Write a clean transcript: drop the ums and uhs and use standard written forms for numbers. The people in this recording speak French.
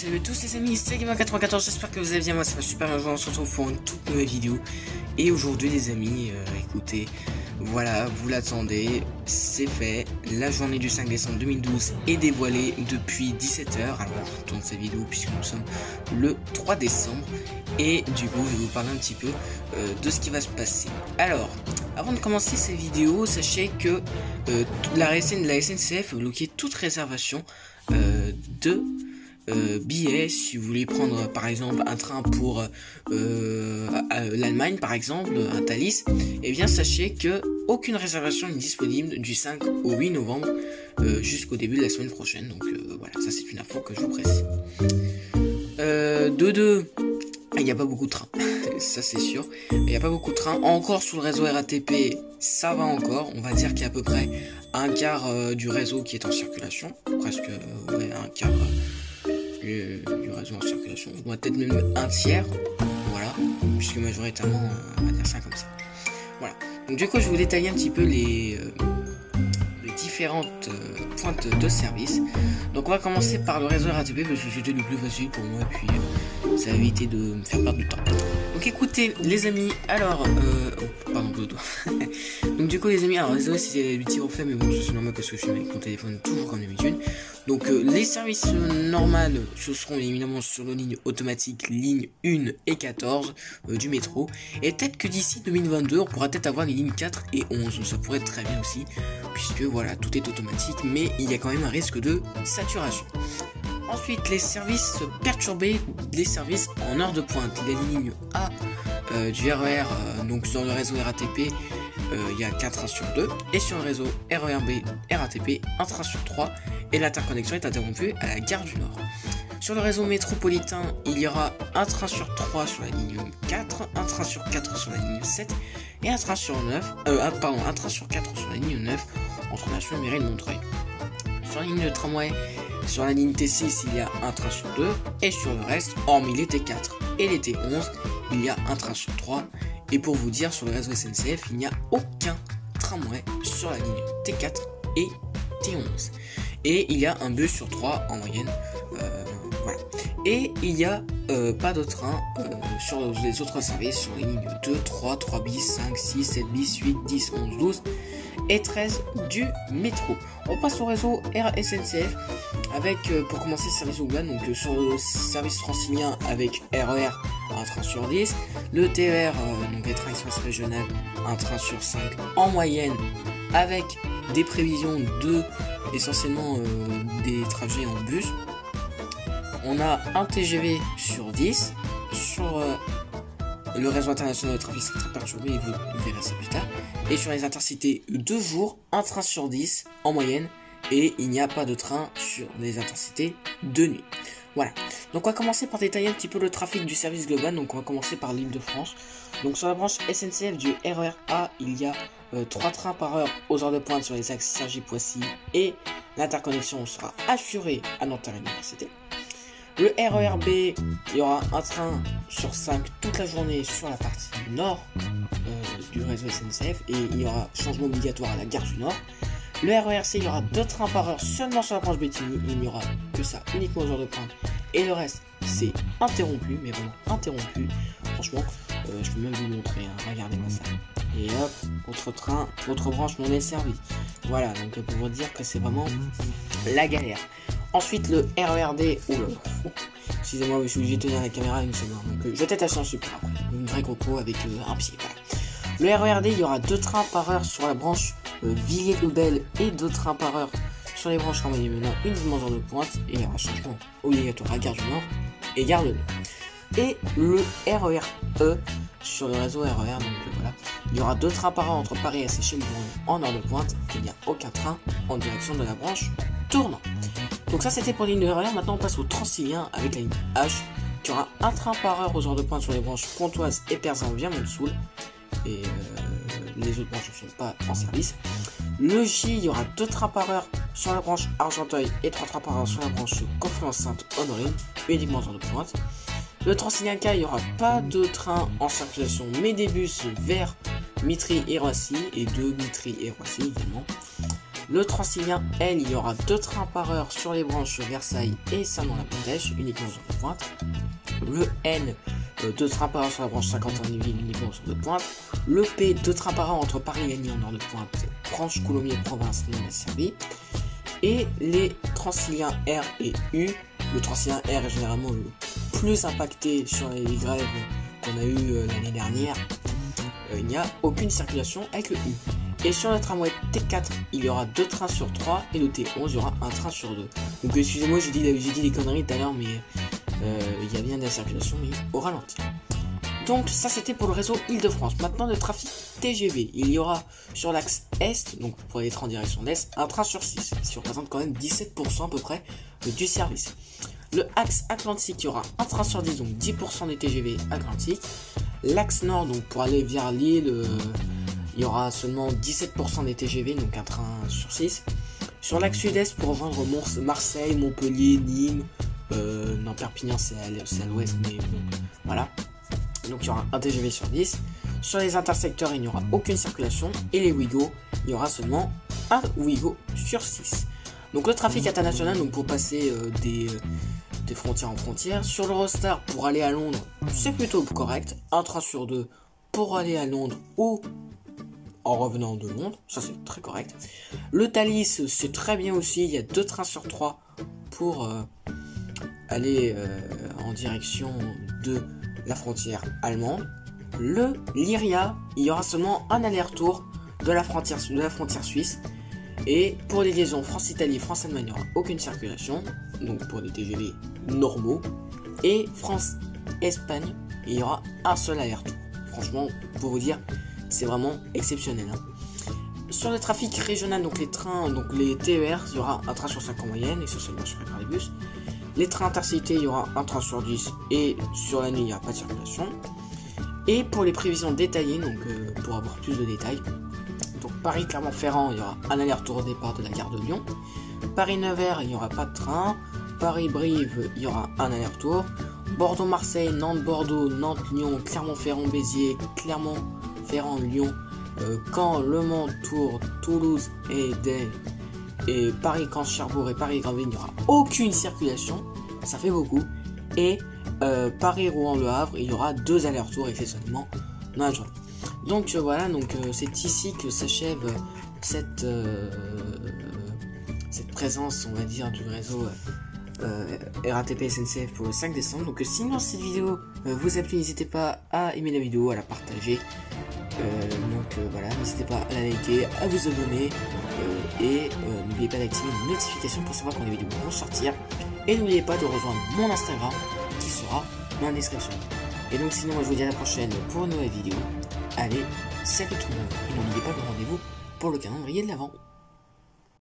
Salut à tous les amis, c'est Gamer94, j'espère que vous allez bien, moi ça va super bien, on se retrouve pour une toute nouvelle vidéo. Et aujourd'hui les amis, écoutez, voilà, vous l'attendez, c'est fait, la journée du 5 décembre 2012 est dévoilée depuis 17 h. Alors je tourne cette vidéo puisque nous sommes le 3 décembre. Et du coup je vais vous parler un petit peu de ce qui va se passer. Alors, avant de commencer cette vidéo, sachez que la SNCF a bloqué toute réservation de billets. Si vous voulez prendre par exemple un train pour l'Allemagne par exemple, un Thalys, et bien sachez que aucune réservation n'est disponible du 5 au 8 novembre jusqu'au début de la semaine prochaine. Donc voilà, ça c'est une info que je vous précise. Il n'y a pas beaucoup de trains, ça c'est sûr. Il n'y a pas beaucoup de trains. Encore sur le réseau RATP, ça va encore. On va dire qu'il y a à peu près un quart du réseau qui est en circulation. Presque un quart du réseau en circulation. On va peut-être même un tiers. Voilà. Puisque majoritairement, on va dire ça comme ça. Voilà. Donc du coup, je vais vous détailler un petit peu les différentes pointes de service. Donc on va commencer par le réseau RATP parce que c'était le plus facile pour moi et puis ça a évité de me faire perdre du temps. Donc écoutez les amis, alors pardon le doigt. Donc du coup les amis, alors désolé si c'est du petit reflet mais bon c'est normal parce que je suis avec mon téléphone toujours comme d'habitude. Donc les services normaux ce seront évidemment sur nos lignes automatiques, ligne 1 et 14 du métro. Et peut-être que d'ici 2022 on pourra peut-être avoir les lignes 4 et 11, donc ça pourrait être très bien aussi puisque voilà tout est automatique mais il y a quand même un risque de saturation. Ensuite, les services perturbés, les services en heure de pointe. La ligne A du RER, donc sur le réseau RATP, il y a 4 trains sur 2. Et sur le réseau RERB RATP, 1 train sur 3. Et l'interconnexion est interrompue à la gare du Nord. Sur le réseau métropolitain, il y aura 1 train sur 3 sur la ligne 4, 1 train sur 4 sur la ligne 7 et 1 train sur 1 train sur 4 sur la ligne 9 entre Nation et Mairie de Montreuil. Sur la ligne de tramway, sur la ligne T6, il y a un train sur 2, et sur le reste, hormis les T4 et les T11, il y a un train sur 3. Et pour vous dire, sur le réseau SNCF, il n'y a aucun tramway sur la ligne T4 et T11. Et il y a un bus sur 3 en moyenne. Voilà. Et il n'y a pas de train sur les autres services, sur les lignes 2, 3, 3 bis, 5, 6, 7 bis, 8, 10, 11, 12 et 13 du métro. On passe au réseau SNCF avec pour commencer le service urbain, donc sur le service francilien avec RER, un train sur 10, le TER, donc les trains express régional, un train sur 5 en moyenne, avec des prévisions de essentiellement des trajets en bus. On a un TGV sur 10 sur le réseau international de trafic très perturbé, vous verrez ça plus tard. Et sur les intercités 2 jours, un train sur 10 en moyenne. Et il n'y a pas de train sur les intercités de nuit. Voilà. Donc on va commencer par détailler un petit peu le trafic du service global. Donc on va commencer par l'Île-de-France. Donc sur la branche SNCF du RER A, il y a 3 trains par heure aux heures de pointe sur les axes Cergy-Poissy. Et l'interconnexion sera assurée à Nanterre Université. Le RER B, il y aura un train sur 5 toute la journée sur la partie nord du réseau SNCF et il y aura changement obligatoire à la gare du Nord. Le RER C, il y aura 2 trains par heure seulement sur la branche Bétigny, il n'y aura que ça uniquement aux heures de pointe et le reste c'est interrompu, mais vraiment interrompu. Franchement, je peux même vous montrer, hein. Regardez-moi ça. Et hop, autre train, autre branche non desservie. Voilà, donc pour vous dire que c'est vraiment la galère. Ensuite le RERD, excusez-moi, je suis obligé de tenir la caméra une seconde, donc je tête à son super après, une vraie coco avec un pied, voilà. Le RERD, il y aura 2 trains par heure sur la branche Villiers-le-Bel et 2 trains par heure sur les branches Cambrai menant uniquement aux heures de pointe et il y aura changement obligatoire à Gare du Nord et Gare de Lyon. Et le RER E sur le réseau RER, donc voilà, il y aura 2 trains par heure entre Paris et Seychelles en heure de pointe et il n'y a aucun train en direction de la branche tournant. Donc ça c'était pour la ligne de RER. Maintenant on passe au Transilien avec la ligne H qui aura un train par heure aux heures de pointe sur les branches Pontoise et Perzan via Montsoul et les autres branches ne sont pas en service. Le J, il y aura 2 trains par heure sur la branche Argenteuil et 3 trains par heure sur la branche Confluence-Sainte-Honorine uniquement aux heures de pointe. Le Transilien K, il n'y aura pas de train en circulation mais des bus vers Mitry et Roissy et de Mitry et Roissy également. Le Transilien L, il y aura 2 trains par heure sur les branches Versailles et Saint-Nom-la-Pentèche, uniquement sur 2 pointes. Le N, 2 trains par heure sur la branche 50-Anneville, uniquement sur 2 pointes. Le P, 2 trains par heure entre Paris et Agny en heure de pointe, branche Coulommiers province non desservie. Et les Transiliens R et U. Le Transilien R est généralement le plus impacté sur les grèves qu'on a eu l'année dernière. Il n'y a aucune circulation avec le U. Et sur le tramway T4, il y aura 2 trains sur 3 et le T11, il y aura 1 train sur 2. Donc excusez-moi, j'ai dit des conneries tout à l'heure, mais il y a bien de la circulation, mais au ralenti. Donc ça c'était pour le réseau Île-de-France. Maintenant le trafic TGV, il y aura sur l'axe Est, donc pour les trains en direction d'Est, 1 train sur 6, ce qui représente quand même 17% à peu près du service. Le axe Atlantique, il y aura 1 train sur 10, donc 10% des TGV Atlantique. L'axe Nord, donc pour aller vers Lille, il y aura seulement 17% des TGV, donc 1 train sur 6. Sur l'axe Sud-Est, pour rejoindre Marseille, Montpellier, Nîmes, non Perpignan c'est à l'ouest, mais bon, voilà. Donc il y aura 1 TGV sur 10. Sur les intersecteurs, il n'y aura aucune circulation. Et les Ouigo, il y aura seulement 1 Ouigo sur 6. Donc le trafic international, donc pour passer des frontières en frontières. Sur l'Eurostar, pour aller à Londres, c'est plutôt correct. 1 train sur 2 pour aller à Londres ou en revenant de Londres. Ça c'est très correct. Le Thalys, c'est très bien aussi. Il y a 2 trains sur 3 pour aller en direction de la frontière allemande. Le Lyria, il y aura seulement un aller-retour de la frontière suisse. Et pour les liaisons France-Italie, France-Allemagne, il n'y aura aucune circulation. Donc pour des TGV normaux. Et France-Espagne, il y aura un seul aller-retour. Franchement, pour vous dire, c'est vraiment exceptionnel. Sur le trafic régional, donc les trains, donc les TER, il y aura 1 train sur 5 en moyenne, et ce seulement sur les bus. Les trains intercités, il y aura 1 train sur 10 et sur la nuit, il n'y aura pas de circulation. Et pour les prévisions détaillées, donc pour avoir plus de détails, donc Paris-Clermont-Ferrand, il y aura un aller-retour au départ de la gare de Lyon. Paris-Nevers, il n'y aura pas de train. Paris-Brive, il y aura un aller-retour. Bordeaux-Marseille, Nantes-Bordeaux, Nantes-Lyon, Clermont-Ferrand-Béziers, Clermont-Ferrand-Lyon, Caen, Le Mans, Tours, Toulouse et et Paris-Caen-Cherbourg et Paris-Granville, il n'y aura aucune circulation, ça fait beaucoup. Et Paris-Rouen-Le Havre, il y aura 2 allers-retours exceptionnellement dans la journée. Donc voilà, donc c'est ici que s'achève cette présence, on va dire, du réseau RATP SNCF pour le 5 décembre. Donc sinon cette vidéo vous a plu, n'hésitez pas à aimer la vidéo, à la partager. Voilà, n'hésitez pas à la liker, à vous abonner et n'oubliez pas d'activer les notifications pour savoir quand les vidéos vont sortir. Et n'oubliez pas de rejoindre mon Instagram qui sera dans la description. Et donc sinon moi je vous dis à la prochaine pour une nouvelle vidéo. Allez, salut tout le monde et n'oubliez pas le rendez-vous pour le calendrier de l'Avent.